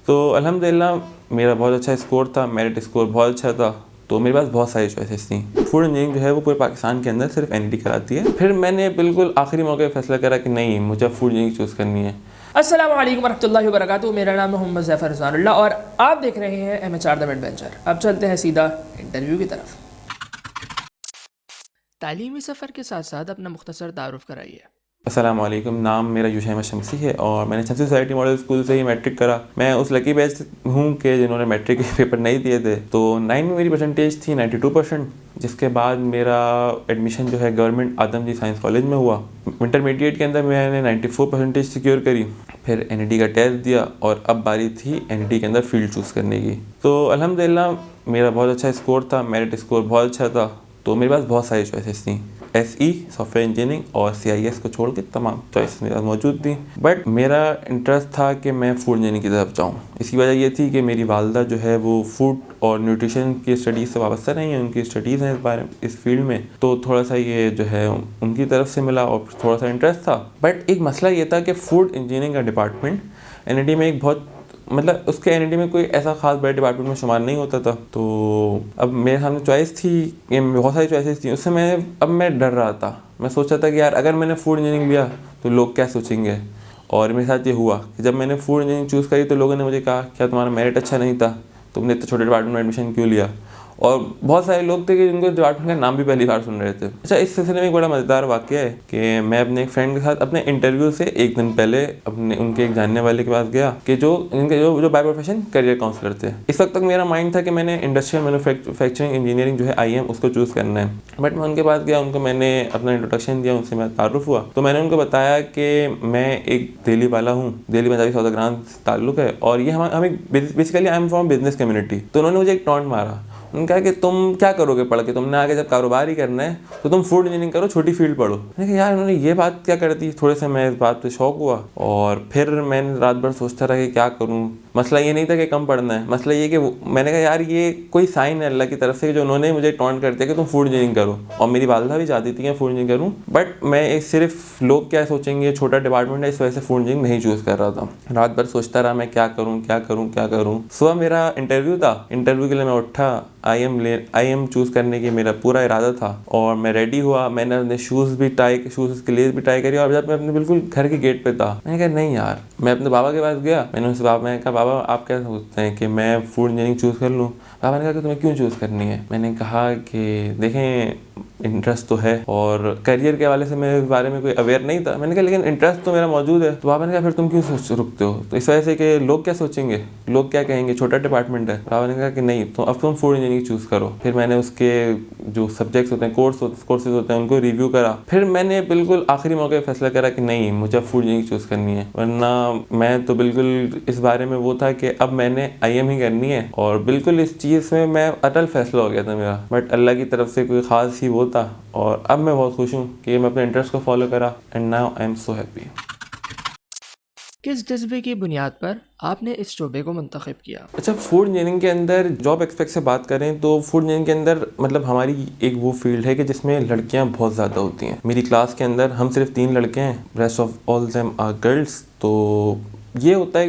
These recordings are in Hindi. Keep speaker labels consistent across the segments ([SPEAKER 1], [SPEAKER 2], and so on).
[SPEAKER 1] तो अल्हम्दुलिल्लाह मेरा बहुत अच्छा स्कोर था, मेरिट स्कोर बहुत अच्छा था, तो मेरे पास बहुत सारी चॉइसेस थी। फूड इंजीनियरिंग जो है वो पूरे पाकिस्तान के अंदर सिर्फ एनईटी कराती है। फिर मैंने बिल्कुल आखिरी मौके पर फैसला करा कि नहीं, मुझे फूड इंजीनियरिंग चूज़ करनी है।
[SPEAKER 2] अस्सलाम वालेकुम वरहमतुल्लाहि वबरकातुहू। मेरा नाम मोहम्मद ज़फ़र रज़वानुल्लाह और आप देख रहे हैं MHR द एडवेंचर। अब चलते हैं सीधा इंटरव्यू की तरफ। तालीमी सफ़र के साथ साथ अपना मुख्तसर तारुफ़ कराइए।
[SPEAKER 1] अस्सलाम वालेकुम, नाम मेरा यूशा अहमद शमसी है और मैंने शमसी सोसाइटी मॉडल स्कूल से ही मैट्रिक करा। मैं उस लकी बैच हूँ कि जिन्होंने मैट्रिक के पेपर नहीं दिए थे। तो 9 में मेरी परसेंटेज थी 92%, जिसके बाद मेरा एडमिशन जो है गवर्नमेंट आदम जी साइंस कॉलेज में हुआ। इंटरमीडिएट के अंदर मैंने 94 परसेंटेज सिक्योर करी। फिर एनईटी का टेस्ट दिया और अब बारी थी एनईटी के अंदर फील्ड चूज़ करने की। तो अल्हम्दुलिल्लाह मेरा बहुत अच्छा स्कोर था, मेरिट स्कोर बहुत अच्छा था, तो मेरे पास बहुत सारी चॉइसेस थी। SE सॉफ्टवेयर इंजीनियरिंग और CIS को छोड़ के तमाम चॉइस मेरे पास मौजूद थी। बट मेरा इंटरेस्ट था कि मैं फूड इंजीनियरिंग की तरफ जाऊँ। इसकी वजह ये थी कि मेरी वालदा जो है वो फूड और न्यूट्रिशन की स्टडीज़ से वाबस्ता नहीं है, उनकी स्टडीज़ हैं इस फील्ड में, तो थोड़ा सा ये जो है उनकी तरफ से मिला और थोड़ा सा इंटरेस्ट था। बट एक मसला ये था कि फूड इंजीनियरिंग का डिपार्टमेंट एनईटी में एक बहुत उसके एनईटी में कोई ऐसा खास बड़े डिपार्टमेंट में शुमार नहीं होता था। तो अब मेरे सामने चॉइस थी, ये बहुत सारी चॉइसेस थी, उससे मैं डर रहा था। मैं सोच रहा था कि यार अगर मैंने फूड इंजीनियरिंग लिया तो लोग क्या सोचेंगे। और मेरे साथ ये हुआ कि जब मैंने फूड इंजीनियरिंग चूज़ करी तो लोगों ने मुझे कहा क्या तुम्हारा मेरिट अच्छा नहीं था, तुमने इतने छोटे डिपार्टमेंट में एडमिशन क्यों लिया। और बहुत सारे लोग थे कि जिनको डिपार्टमेंट का नाम भी पहली बार सुन रहे थे। अच्छा, इस सिलसिले में एक बड़ा मज़ेदार वाक़या है कि मैं अपने एक फ्रेंड के साथ अपने इंटरव्यू से एक दिन पहले अपने उनके एक जानने वाले के पास गया कि जो बाय प्रोफेशन करियर काउंसलर थे। इस वक्त तक मेरा माइंड था कि मैंने इंडस्ट्रियल मैन्युफैक्चरिंग इंजीनियरिंग जो है IM उसको चूज़ करना है। बट मैं उनके पास गया, उनको मैंने अपना इंट्रोडक्शन दिया, उनसे मैं तारुफ हुआ। तो मैंने उनको बताया कि मैं एक दिल्ली वाला हूँ, दिल्ली पंजाबी सौदागरान ताल्लुक है और ये हमें basically I am from business community. तो उन्होंने मुझे एक टॉन्ट मारा। उन्होंने कहा कि तुम क्या करोगे पढ़ के, तुमने आगे जब कारोबार ही करना है तो तुम फूड इंजीनियरिंग करो, छोटी फील्ड पढ़ो। मैंने कहा यार उन्होंने ये बात क्या कर दी। थोड़े से मैं इस बात पे शौक हुआ और फिर मैंने रात भर सोचता रहा कि क्या करूँ। मसला ये नहीं था कि कम पढ़ना है, मसला ये कि मैंने कहा यार ये कोई साइन है अल्लाह की तरफ से जो उन्होंने मुझे टॉन्ट कर दिया कि तुम फूड इंजीनियरिंग करो। और मेरी वालदा भी चाहती थी कि फूड इंजीनियरिंग करूँ, बट मैं सिर्फ लोग क्या सोचेंगे, छोटा डिपार्टमेंट है, इस वजह से फूड इंजीनियरिंग नहीं चूज़ कर रहा था। रात भर सोचता रहा मैं क्या करूँ क्या करूँ क्या करूँ। सुबह मेरा इंटरव्यू था, इंटरव्यू के लिए मैं उठा, IM चूज़ करने की मेरा पूरा इरादा था और मैं रेडी हुआ। मैंने अपने शूज़ के लिए भी ट्राई करी और जब मैं अपने बिल्कुल घर के गेट पे था मैंने कहा नहीं यार। मैं अपने बाबा के पास गया, मैंने कहा बाबा आप क्या सोचते हैं कि मैं फूड इंजीनियरिंग चूज़ कर लूँ। पापा ने कहा कि तुम्हें क्यों चूज़ करनी है। मैंने कहा कि देखें इंटरेस्ट तो है और करियर के हवाले से मैं इस बारे में कोई अवेयर नहीं था। मैंने कहा लेकिन इंटरेस्ट तो मेरा मौजूद है। तो पापा ने कहा फिर तुम क्यों रुकते हो। तो इस वजह से कि लोग क्या सोचेंगे, लोग क्या कहेंगे, छोटा डिपार्टमेंट है। पापा ने कहा कि नहीं तो अब तुम फूड इंजीनियरिंग चूज़ करो। फिर मैंने उसके जो सब्जेक्ट्स होते हैं, कोर्सेज होते हैं, उनको रिव्यू करा। फिर मैंने बिल्कुल आखिरी मौके पर फैसला करा कि नहीं, मुझे फूड इंजीनियरिंग चूज़ करनी है। वरना मैं तो बिल्कुल इस बारे में वो था कि अब मैंने IM ही करनी है और बिल्कुल इस चीज़ में मैं अटल फैसला हो गया था मेरा। बट अल्लाह की तरफ से कोई ख़ास ही वो था और अब मैं बहुत खुश हूँ कि मैं अपने इंटरेस्ट को फॉलो करा and now I am so happy.
[SPEAKER 2] किस जज्बे की बुनियाद पर आपने इस शोबे को मुंतखब किया?
[SPEAKER 1] अच्छा, फूड इंजीनियरिंग के अंदर जॉब एक्सपेक्ट से बात करें तो फूड इंजीनियरिंग के अंदर हमारी एक वो फील्ड है कि जिसमें लड़कियां बहुत ज़्यादा होती हैं। मेरी क्लास के अंदर हम सिर्फ 3 लड़के हैं, rest of all them are girls. तो ये होता है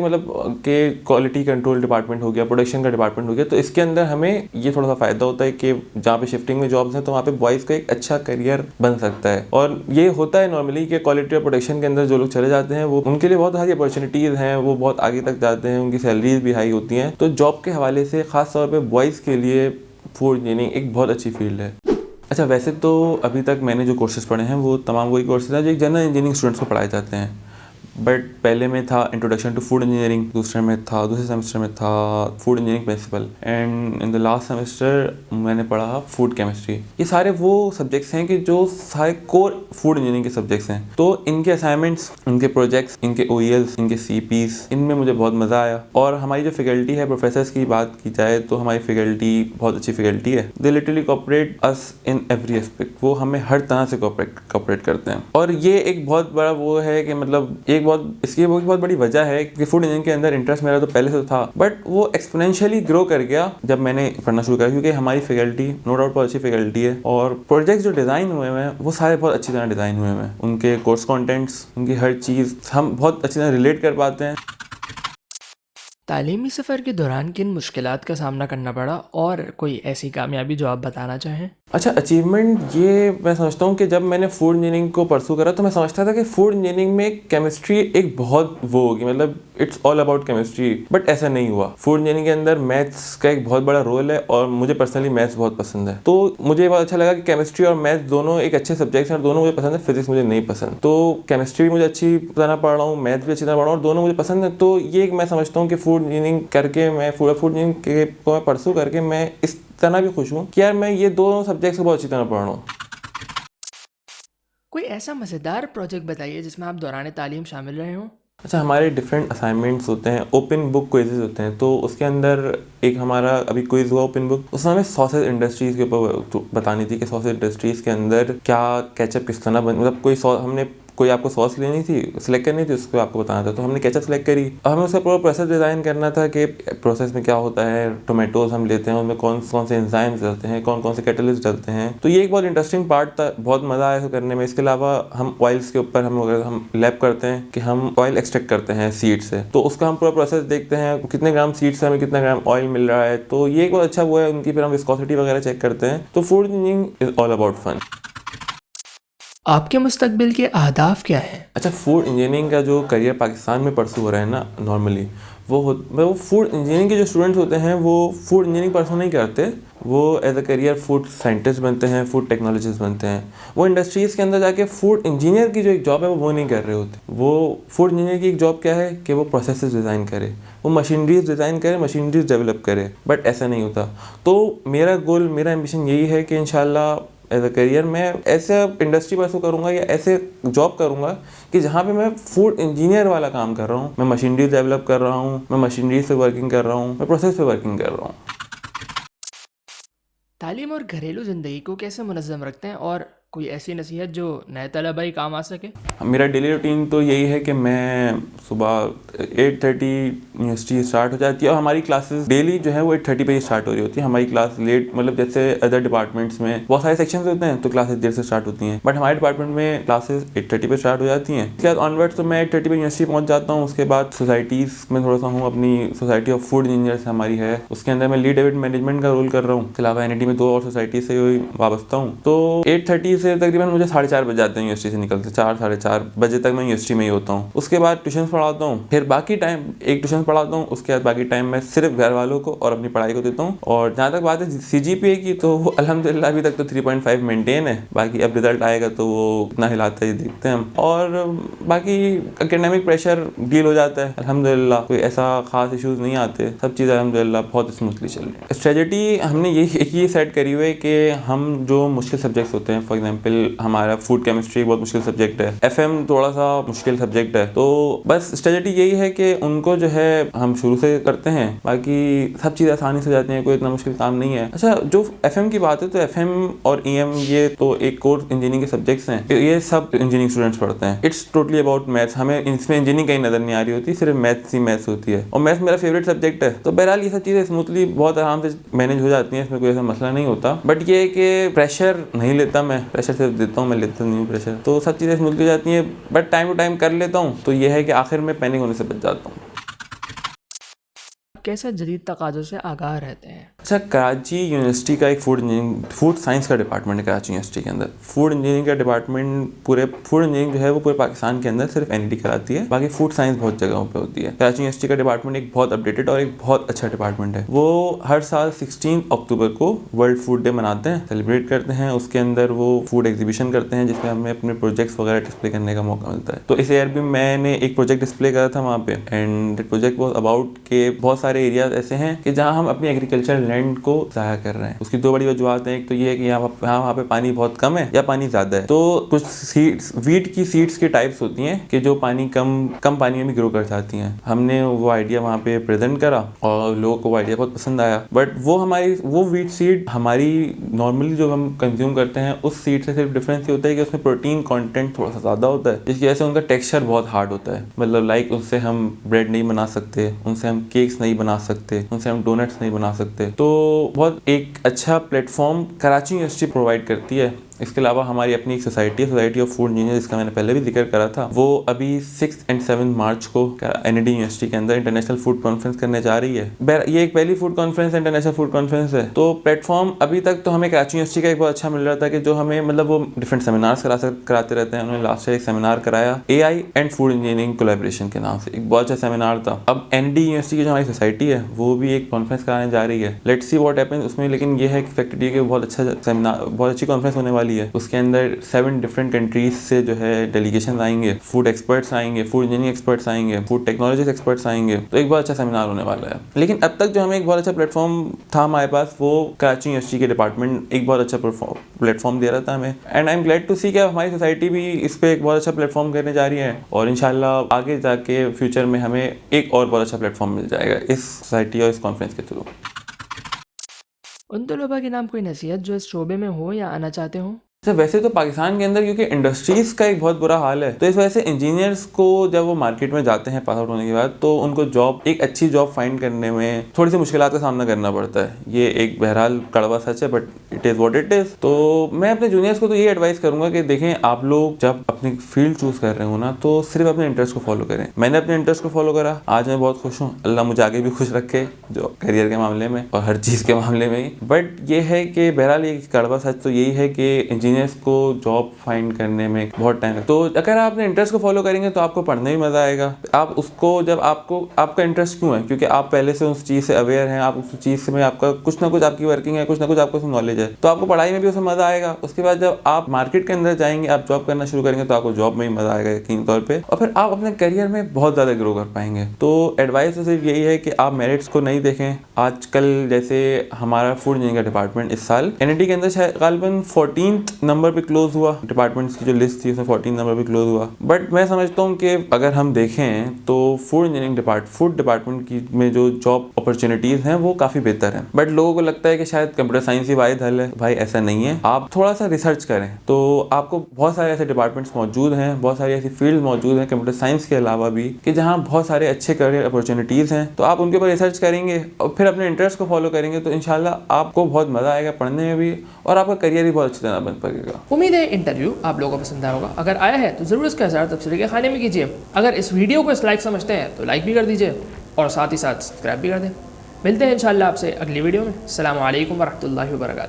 [SPEAKER 1] कि क्वालिटी कंट्रोल डिपार्टमेंट हो गया, प्रोडक्शन का डिपार्टमेंट हो गया, तो इसके अंदर हमें ये थोड़ा सा फ़ायदा होता है कि जहाँ पे शिफ्टिंग में जॉब्स हैं तो वहाँ पे बॉयज़ का एक अच्छा करियर बन सकता है। और ये होता है नॉर्मली कि क्वालिटी और प्रोडक्शन के अंदर जो लोग चले जाते हैं वो उनके लिए बहुत सारी अपॉर्चुनिटीज़ हैं, वो बहुत आगे तक जाते हैं, उनकी सैलरीज भी हाई होती हैं। तो जॉब के हवाले से ख़ास तौर पर बॉयज़ के लिए फूड इंजीनियरिंग एक बहुत अच्छी फील्ड है। अच्छा, वैसे तो अभी तक मैंने जो कोर्सेज़ पढ़े हैं वो तमाम वही कोर्सेज़ हैं जो एक जनरल इंजीनियरिंग स्टूडेंट्स को पढ़ाए जाते हैं। बट पहले में था इंट्रोडक्शन टू फूड इंजीनियरिंग, दूसरे सेमेस्टर में था food engineering principle and in the last semester मैंने पढ़ा फूड केमिस्ट्री। ये सारे वो सब्जेक्ट्स हैं कि जो सारे कोर फूड इंजीनियरिंग के सब्जेक्ट्स हैं। तो इनके असाइनमेंट्स, इनके प्रोजेक्ट्स, इनके OELs, इनके CPs, इनमें मुझे बहुत मज़ा आया। और हमारी जो फैकल्टी है, प्रोफेसर्स की बात की जाए तो हमारी फैकल्टी बहुत अच्छी फैकल्टी है। They literally cooperate us in every aspect. वो हमें हर तरह से कोऑपरेट करते हैं। और ये एक बहुत बड़ा वो है कि इसकी बहुत बड़ी वजह है कि फूड इंजीनियरिंग के अंदर इंटरेस्ट मेरा तो पहले से था, बट वो एक्सपोनेंशियली ग्रो कर गया जब मैंने पढ़ना शुरू किया। क्योंकि हमारी फैकल्टी नो डाउट बहुत अच्छी फैकल्टी है और प्रोजेक्ट्स जो डिज़ाइन हुए हैं वो सारे बहुत अच्छी तरह डिज़ाइन हुए हैं। उनके कोर्स कंटेंट्स, उनकी हर चीज़ हम बहुत अच्छी तरह रिलेट कर पाते हैं।
[SPEAKER 2] तालीमी सफ़र के दौरान किन मुश्किलात का सामना करना पड़ा और कोई ऐसी कामयाबी जो आप बताना चाहें?
[SPEAKER 1] अच्छा, अचीवमेंट ये मैं समझता हूँ कि जब मैंने फूड इंजीनियरिंग को परसू करा तो मैं समझता था कि फूड इंजीनियरिंग में केमिस्ट्री एक बहुत वो होगी, मतलब it's all about chemistry, but ऐसा नहीं हुआ। फूड इंजीनियरिंग के अंदर मैथ्स का एक बहुत बड़ा रोल है और मुझे पर्सनली मैथ्स बहुत पसंद है, तो मुझे बहुत अच्छा लगा कि केमिस्ट्री और मैथ्स दोनों एक अच्छे सब्जेक्ट्स हैं और दोनों मुझे पसंद है। फिजिक्स मुझे नहीं पसंद, तो केमिस्ट्री भी मुझे अच्छी तरह पढ़ रहा हूँ, मैथ्स भी अच्छी तरह पढ़ रहा हूँ और दोनों मुझे पसंद है। तो ये मैं समझता हूँ कि फूड इंजीनियरिंग करके मैं फूड इंजीनियरिंग को मैं परसू करके मैं इस तरह भी खुश हूँ कि यार मैं ये दोनों सब्जेक्ट्स को बहुत अच्छी तरह पढ़ रहा हूँ।
[SPEAKER 2] कोई ऐसा मज़ेदार प्रोजेक्ट बताइए जिसमें आप दौरान तालीम शामिल रहे हों।
[SPEAKER 1] अच्छा, हमारे डिफरेंट असाइनमेंट्स होते हैं, ओपन बुक क्विज़ेस होते हैं, तो उसके अंदर एक हमारा अभी क्विज़ हुआ ओपन बुक, उसमें हमें सॉसेज इंडस्ट्रीज़ के ऊपर बतानी थी कि सॉसेज इंडस्ट्रीज़ के अंदर क्या केचप किस तरह मतलब कोई सॉस हमने कोई आपको सॉस लेनी थी, सिलेक्ट करनी थी, उसको आपको बताना था, तो हमने केचप सेलेक्ट करी और हमें उसका पूरा प्रोसेस डिज़ाइन करना था कि प्रोसेस में क्या होता है, टोमेटोज हम लेते हैं, उनमें कौन कौन से एंजाइम्स डलते हैं, कौन कौन से कैटलिस्ट डलते हैं। तो ये एक बहुत इंटरेस्टिंग पार्ट था, बहुत मज़ा आया करने में। इसके अलावा हम ऑयल्स के ऊपर हम लैब करते हैं कि हम ऑयल एक्सट्रैक्ट करते हैं सीड से, तो उसका हम पूरा प्रोसेस देखते हैं, कितने ग्राम सीड से हमें कितना ग्राम ऑयल मिल रहा है, तो ये एक बहुत अच्छा वो है उनकी। फिर हम विस्कोसिटी वगैरह चेक करते हैं। तो food engineering is all about fun.
[SPEAKER 2] आपके मुस्तकबिल के अहदाफ क्या हैं?
[SPEAKER 1] अच्छा, फूड इंजीनियरिंग का जो करियर पाकिस्तान में परसू हो रहा है ना नॉर्मली, वो फूड इंजीनियरिंग के जो स्टूडेंट्स होते हैं वो फूड इंजीनियरिंग परसू नहीं करते, वो as a career food scientist बनते हैं, फूड टेक्नोलॉजिस्ट बनते हैं। वो इंडस्ट्रीज़ के अंदर जाके फूड इंजीनियर की जो एक जॉब है वो नहीं कर रहे होते। वो फूड इंजीनियर की एक जॉब क्या है कि वो प्रोसेसेस डिज़ाइन करे, वो मशीनरीज डिज़ाइन करे, मशीनरीज डेवलप करे, बट ऐसा नहीं होता। तो मेरा गोल, मेरा एम्बिशन यही है कि इंशाल्लाह एज अ करियर मैं ऐसे इंडस्ट्री परसू करूँगा या ऐसे जॉब करूँगा कि जहाँ पे मैं फूड इंजीनियर वाला काम कर रहा हूँ, मैं मशीनरी डेवलप कर रहा हूँ, मैं मशीनरी से वर्किंग कर रहा हूँ, मैं प्रोसेस पे वर्किंग कर रहा हूँ।
[SPEAKER 2] तालीम और घरेलू ज़िंदगी को कैसे मुनज़्ज़म रखते हैं और कोई ऐसी नसीहत जो नए तलबा ही काम आ सके?
[SPEAKER 1] मेरा डेली रूटीन तो यही है कि मैं सुबह 8:30 यूनिवर्सिटी स्टार्ट हो जाती है और हमारी क्लासेस डेली जो है वो 8:30 पे ही स्टार्ट हो रही होती है। हमारी क्लास लेट, मतलब जैसे अदर डिपार्टमेंट्स में बहुत सारे सेक्शंस होते हैं तो क्लासेस देर से स्टार्ट होती हैं, बट हमारे डिपार्टमेंट में क्लासेस 8:30 पे स्टार्ट हो जाती हैं। उसके बाद ऑनवर्ड्स तो मैं 8:30 पे यूनिवर्सिटी पहुँच जाता हूँ। उसके बाद सोसाइटीज़ में थोड़ा सा हूँ, अपनी सोसाइटी ऑफ फूड इंजीनियर्स हमारी है, उसके अंदर मैं लीड इवेंट मैनेजमेंट का रोल कर रहा हूँ। इसके अलावा एनआईटी में 2 और सोसाइटी से वाबस्ता हूँ। तो 8:30 से तकरीबन मुझे 4:30 बज जाते हैं यूनिवर्सिटी से निकलते, 4-4:30 बजे तक मैं यूनिवर्सिटी में ही होता हूँ। उसके बाद ट्यूशन पढ़ाता हूँ, फिर बाकी टाइम एक ट्यूशन पढ़ाता हूँ, उसके बाद बाकी टाइम मैं सिर्फ घर वालों को और अपनी पढ़ाई को देता हूँ। और जहाँ तक बात है CGPA की, तो वो अल्हम्दुलिल्लाह अभी तक तो 3.5 मेंटेन है। बाकी अब रिजल्ट आएगा तो वो कितना हिलाता है देखते हैं हम। और बाकी एकेडमिक प्रेशर डील हो जाता है अल्हम्दुलिल्लाह, कोई ऐसा खास इशूज़ नहीं आते, सब चीज़ अल्हम्दुलिल्लाह बहुत स्मूथली चल रही है। स्ट्रेटजी हमने ये सेट करी हुई है कि हम जो मुश्किल सब्जेक्ट्स होते हैं, फॉर एग्जाम्पल हमारा फूड केमिस्ट्री बहुत मुश्किल सब्जेक्ट है, FM थोड़ा सा मुश्किल सब्जेक्ट है, तो बस स्ट्रेटजी यही है कि उनको जो है हम शुरू से करते हैं, बाकी सब चीज़ आसानी से जाती हैं, कोई इतना मुश्किल काम नहीं है। अच्छा, जो FM की बात है तो FM और EM ये तो एक कोर इंजीनियरिंग के सब्जेक्ट्स हैं, ये सब इंजीनियरिंग स्टूडेंट्स पढ़ते हैं। इट्स टोटली अबाउट मैथ्स, हमें इसमें इंजीनियरिंग कहीं नज़र नहीं आ रही होती, सिर्फ मैथ्स ही मैथ्स होती है और मैथ्स मेरा फेवरेट सब्जेक्ट है। तो बहरहाल ये सब चीज़ें स्मूथली बहुत आराम से मैनेज हो जाती हैं, इसमें कोई ऐसा मसला नहीं होता। बट ये है कि प्रेशर नहीं लेता मैं, प्रेशर सिर्फ देता हूँ, मैं लेता नहीं हूँ प्रेशर, तो सब चीज़ें स्मूथली हो जाती हैं। बट टाइम टू टाइम कर लेता हूँ, तो ये है कि आखिर में पैनिक होने से बच जाता हूँ।
[SPEAKER 2] कैसे जदीद तकाज़ों से आगाह रहते हैं?
[SPEAKER 1] अच्छा, कराची यूनिवर्सिटी का एक फूड साइंस का डिपार्टमेंट है कराची यूनिवर्सिटी के अंदर। फूड इंजीनियरिंग का डिपार्टमेंट पूरे फूड इंजीनियरिंग जो है वो पूरे पाकिस्तान के अंदर सिर्फ NIT कराती है, बाकी फूड साइंस बहुत जगहों पे होती है। कराची यूनिवर्सिटी का डिपार्टमेंट एक बहुत अपडेटेड और एक बहुत अच्छा डिपार्टमेंट है। वो हर साल 16 अक्टूबर को वर्ल्ड फूड डे मनाते हैं, सेलिब्रेट करते हैं। उसके अंदर वो फूड एग्जीबिशन करते हैं जिसमें हमें अपने प्रोजेक्ट्स वगैरह डिस्प्ले करने का मौका मिलता है। तो इस ईयर भी मैंने एक प्रोजेक्ट डिस्प्ले करा था वहाँ पे, and that project was about के बहुत सारे एरियाज ऐसे हैं कि जहाँ हम अपनी एग्रीकल्चर लैंड को ज़ाया कर रहे हैं। उसकी 2 बड़ी वजूहत हैं, एक तो ये है कि यहाँ पे पानी बहुत कम है या पानी ज़्यादा है। तो कुछ सीड्स, वीट की सीड्स की टाइप्स होती हैं कि जो पानी कम पानी में भी ग्रो कर जाती हैं। हमने वो आइडिया वहाँ पे प्रेजेंट करा और लोगों को वो आइडिया बहुत पसंद आया। बट वो वीट सीड हमारी नॉर्मली जो हम कंज्यूम करते हैं उस सीड से सिर्फ डिफरेंस ये होता है कि उसमें प्रोटीन कॉन्टेंट थोड़ा सा ज़्यादा होता है, जिसकी वजह से उनका टेक्स्चर बहुत हार्ड होता है। मतलब लाइक उससे हम ब्रेड नहीं बना सकते, उनसे हम केक्स नहीं बना सकते, उनसे हम डोनट्स नहीं बना सकते। तो बहुत एक अच्छा प्लेटफॉर्म कराची यूनिवर्सिटी प्रोवाइड करती है इसके अलावा हमारी अपनी एक सोसाइटी ऑफ फूड इंजीनियर, जिसका मैंने पहले भी जिक्र करा था, वो अभी 6 और 7 मार्च को NID यूनिवर्सिटी के अंदर इंटरनेशनल फूड कॉन्फ्रेंस करने जा रही है। ये एक पहली फूड कॉन्फ्रेंस है, इंटरनेशनल फूड कॉन्फ्रेंस है। तो प्लेटफॉर्म अभी तक तो हमें कराची यूनिवर्सिटी का एक बहुत अच्छा मिल रहा था कि जो हमें मतलब वो डिफरेंट सेमिनार्स कराते रहते हैं। उन्होंने लास्ट ईयर एक सेमिनार कराया AI and food engineering collaboration के नाम से, एक बहुत अच्छा सेमिनार था। अब NID यूनिवर्सिटी की जो हमारी सोसाइटी है वो भी एक कॉन्फ्रेंस कराने जा रही है। लेट्स सी व्हाट हैपेंस उसमें। लेकिन ये है कि फैक्ट्री के बहुत अच्छा सेमिनार, बहुत अच्छी कॉन्फ्रेंस होने वाली है। उसके अंदर 7 डिफरेंट कंट्रीज से जो है डेलीगेशन आएंगे, फूड एक्सपर्ट्स आएंगे, फूड इंजीनियरिंग एक्सपर्ट्स आएंगे, फूड टेक्नोलॉजी एक्सपर्ट्स आएंगे। तो एक बहुत अच्छा सेमिनार होने वाला है। लेकिन अब तक जो हमें एक बहुत अच्छा प्लेटफॉर्म था हमारे पास, वो कराची यूनिवर्सिटी के डिपार्टमेंट एक बहुत अच्छा प्लेटफॉर्म दे रहा था हमें। And I am glad to see कि हमारी सोसाइटी भी इस पे एक बहुत अच्छा प्लेटफॉर्म करने जा रही है और इंशाल्लाह आगे जाके फ्यूचर में हमें एक और बहुत अच्छा प्लेटफॉर्म मिल जाएगा इस सोसाइटी और इस कॉन्फ्रेंस के थ्रू।
[SPEAKER 2] उन तलबा के नाम कोई नसीहत जो इस शोबे में हो या आना चाहते हो?
[SPEAKER 1] वैसे तो पाकिस्तान के अंदर क्योंकि इंडस्ट्रीज का एक बहुत बुरा हाल है, तो इस वजह से इंजीनियर्स को जब वो मार्केट में जाते हैं पास आउट होने के बाद, तो उनको जॉब, एक अच्छी जॉब फाइंड करने में थोड़ी सी मुश्किलात का सामना करना पड़ता है। ये एक बहरहाल कड़वा सच है, but it is what it is. तो मैं अपने जूनियर्स को तो ये एडवाइस करूंगा कि देखें, आप लोग जब अपनी फील्ड चूज कर रहे हो ना, तो सिर्फ अपने इंटरेस्ट को फॉलो करें। मैंने अपने इंटरेस्ट को फॉलो करा, आज मैं बहुत खुश हूँ। अल्लाह मुझे आगे भी खुश रखे, जो करियर के मामले में और हर चीज़ के मामले में ही। बट ये है कि बहरहाल ये कड़वा सच तो यही है कि इंजीनियर्स को जॉब फाइंड करने में बहुत टाइम लगता है। तो अगर आप अपने इंटरेस्ट को फॉलो करेंगे तो आपको पढ़ने में मजा आएगा। आप उसको जब आपका इंटरेस्ट क्यों है, क्योंकि आप पहले से उस चीज़ से अवेयर हैं, आप उस चीज़ में आपका कुछ ना कुछ आपकी वर्किंग है, कुछ ना कुछ आपको उसमें नॉलेज है, तो आपको पढ़ाई में भी उसमें मजा आएगा। उसके बाद जब आप मार्केट के अंदर जाएंगे, आप जॉब करना शुरू करेंगे, तो आपको जॉब में ही मजा आएगा यकीन तौर पर, और फिर आप अपने करियर में बहुत ज़्यादा ग्रो कर पाएंगे। तो एडवाइस तो सिर्फ यही है कि आप मेरिट्स को नहीं देखें। आजकल जैसे हमारा फूड इंजीनियरिंग का डिपार्टमेंट इस साल NID के अंदर शायद गालिबन 14th नंबर पे क्लोज हुआ। डिपार्टमेंट्स की जो लिस्ट थी उसमें 14 नंबर पे क्लोज हुआ। बट मैं समझता हूँ कि अगर हम देखें तो फूड डिपार्टमेंट की में जो जॉब अपॉर्चुनिटीज हैं वो काफ़ी बेहतर हैं। बट लोगों को लगता है कि शायद कंप्यूटर साइंस ही वाहिद हल है। भाई ऐसा नहीं है, आप थोड़ा सा रिसर्च करें तो आपको बहुत सारे ऐसे डिपार्टमेंट्स मौजूद हैं, बहुत सारी ऐसी फील्ड मौजूद हैं कंप्यूटर साइंस के अलावा भी, कि जहाँ बहुत सारे अच्छे करियर अपॉर्चुनिटीज़ हैं। तो आप उनके ऊपर रिसर्च करेंगे और फिर अपने इंटरेस्ट को फॉलो करेंगे, तो इंशाल्लाह आपको बहुत मज़ा आएगा पढ़ने में भी, और आपका करियर भी बहुत अच्छी तरह बन पाएगा।
[SPEAKER 2] उम्मीद है इंटरव्यू आप लोगों को पसंद आया होगा। अगर आया है तो ज़रूर इसका इज़हार तबसरे के खाने में कीजिए। अगर इस वीडियो को इस लाइक समझते हैं तो लाइक भी कर दीजिए और साथ ही साथ सब्सक्राइब भी कर दें। मिलते हैं इंशाल्लाह आपसे अगली वीडियो में। अस्सलामु अलैकुम वरहमतुल्लाहि वबरकातुहू।